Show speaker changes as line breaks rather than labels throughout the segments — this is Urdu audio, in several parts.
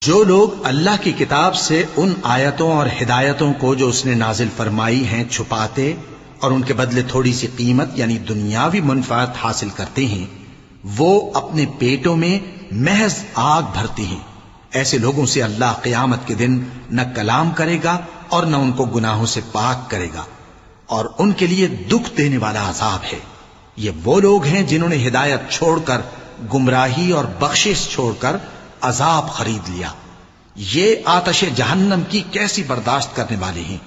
جو لوگ اللہ کی کتاب سے ان آیتوں اور ہدایتوں کو جو اس نے نازل فرمائی ہیں چھپاتے اور ان کے بدلے تھوڑی سی قیمت یعنی دنیاوی منفعت حاصل کرتے ہیں، وہ اپنے پیٹوں میں محض آگ بھرتے ہیں۔ ایسے لوگوں سے اللہ قیامت کے دن نہ کلام کرے گا اور نہ ان کو گناہوں سے پاک کرے گا، اور ان کے لیے دکھ دینے والا عذاب ہے۔ یہ وہ لوگ ہیں جنہوں نے ہدایت چھوڑ کر گمراہی اور بخشش چھوڑ کر عذاب خرید لیا۔ یہ آتش جہنم کی کیسی برداشت کرنے والے ہیں۔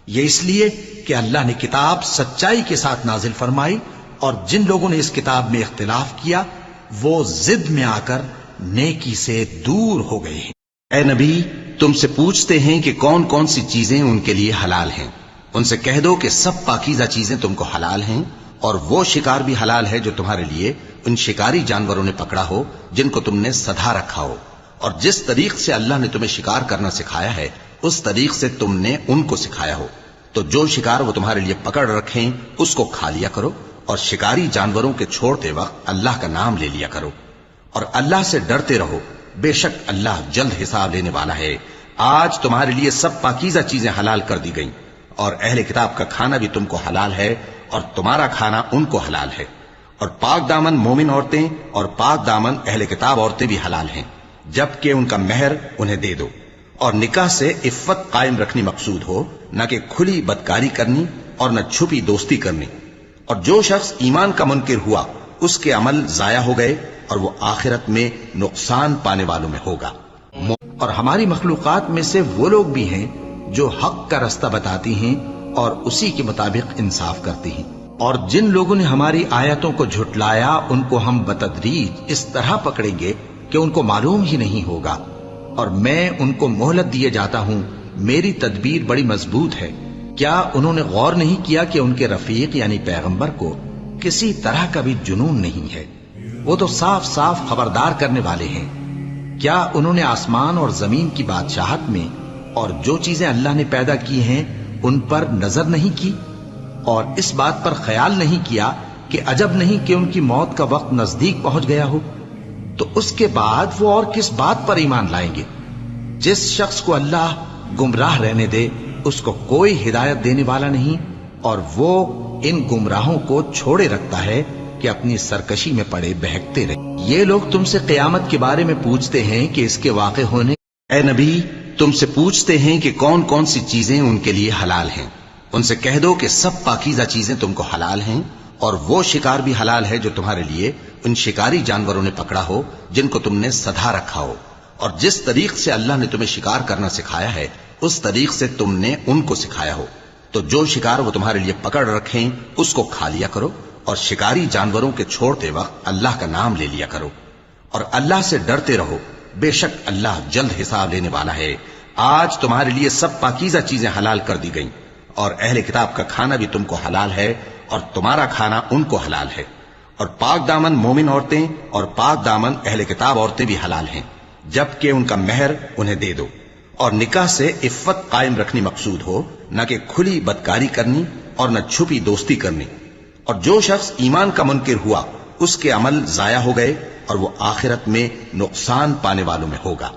یہ اس لیے کہ اللہ نے کتاب سچائی کے ساتھ نازل فرمائی، اور جن لوگوں نے اس کتاب میں اختلاف کیا وہ ضد میں آ کر نیکی سے دور ہو گئے ہیں۔
اے نبی، تم سے پوچھتے ہیں کہ کون کون سی چیزیں ان کے لیے حلال ہیں۔ ان سے کہہ دو کہ سب پاکیزہ چیزیں تم کو حلال ہیں، اور وہ شکار بھی حلال ہے جو تمہارے لیے ان شکاری جانوروں نے پکڑا ہو جن کو تم نے سدھا رکھا ہو، اور جس طریق سے اللہ نے تمہیں شکار کرنا سکھایا ہے اس طریق سے تم نے ان کو سکھایا ہو۔ تو جو شکار وہ تمہارے لیے پکڑ رکھیں اس کو کھا لیا کرو، اور شکاری جانوروں کے چھوڑتے وقت اللہ کا نام لے لیا کرو، اور اللہ سے ڈرتے رہو، بے شک اللہ جلد حساب لینے والا ہے۔ آج تمہارے لیے سب پاکیزہ چیزیں حلال کر دی گئیں، اور اہل کتاب کا کھانا بھی تم کو حلال ہے اور تمہارا کھانا ان کو حلال ہے، اور پاک دامن مومن عورتیں اور پاک دامن اہل کتاب عورتیں بھی حلال ہیں، جبکہ ان کا مہر انہیں دے دو، اور نکاح سے عفت قائم رکھنی مقصود ہو، نہ کہ کھلی بدکاری کرنی اور نہ چھپی دوستی کرنی۔ اور جو شخص ایمان کا منکر ہوا اس کے عمل ضائع ہو گئے، اور وہ آخرت میں نقصان پانے والوں میں ہوگا۔
اور ہماری مخلوقات میں سے وہ لوگ بھی ہیں جو حق کا رستہ بتاتی ہیں اور اسی کے مطابق انصاف کرتی ہیں، اور جن لوگوں نے ہماری آیتوں کو جھٹلایا ان کو ہم بتدریج اس طرح پکڑیں گے کہ ان کو معلوم ہی نہیں ہوگا، اور میں ان کو مہلت دیے جاتا ہوں، میری تدبیر بڑی مضبوط ہے۔ کیا انہوں نے غور نہیں کیا کہ ان کے رفیق یعنی پیغمبر کو کسی طرح کا بھی جنون نہیں ہے؟ وہ تو صاف صاف خبردار کرنے والے ہیں۔ کیا انہوں نے آسمان اور زمین کی بادشاہت میں اور جو چیزیں اللہ نے پیدا کی ہیں ان پر نظر نہیں کی، اور اس بات پر خیال نہیں کیا کہ عجب نہیں کہ ان کی موت کا وقت نزدیک پہنچ گیا ہو؟ تو اس کے بعد وہ اور کس بات پر ایمان لائیں گے؟ جس شخص کو اللہ گمراہ رہنے دے اس کو کوئی ہدایت دینے والا نہیں، اور وہ ان گمراہوں کو چھوڑے رکھتا ہے کہ اپنی سرکشی میں پڑے بہکتے رہے۔ یہ لوگ تم سے قیامت کے بارے میں پوچھتے ہیں کہ اس کے واقع ہونے۔
اے نبی، تم سے پوچھتے ہیں کہ کون کون سی چیزیں ان کے لیے حلال ہیں۔ ان سے کہہ دو کہ سب پاکیزہ چیزیں تم کو حلال ہیں، اور وہ شکار بھی حلال ہے جو تمہارے لیے ان شکاری جانوروں نے پکڑا ہو جن کو تم نے سدھا رکھا ہو، اور جس طریق سے اللہ نے تمہیں شکار کرنا سکھایا ہے اس طریق سے تم نے ان کو سکھایا ہو۔ تو جو شکار وہ تمہارے لیے پکڑ رکھیں اس کو کھا لیا کرو، اور شکاری جانوروں کے چھوڑتے وقت اللہ کا نام لے لیا کرو، اور اللہ سے ڈرتے رہو، بے شک اللہ جلد حساب لینے والا ہے۔ آج تمہارے لیے سب پاکیزہ چیزیں حلال کر دی گئیں، اور اہل کتاب کا کھانا بھی تم کو حلال ہے اور تمہارا کھانا ان کو حلال ہے، اور پاک دامن مومن عورتیں اور پاک دامن اہل کتاب عورتیں بھی حلال ہیں، جبکہ ان کا مہر انہیں دے دو، اور نکاح سے عفت قائم رکھنی مقصود ہو، نہ کہ کھلی بدکاری کرنی اور نہ چھپی دوستی کرنی۔ اور جو شخص ایمان کا منکر ہوا اس کے عمل ضائع ہو گئے، اور وہ آخرت میں نقصان پانے والوں میں ہوگا۔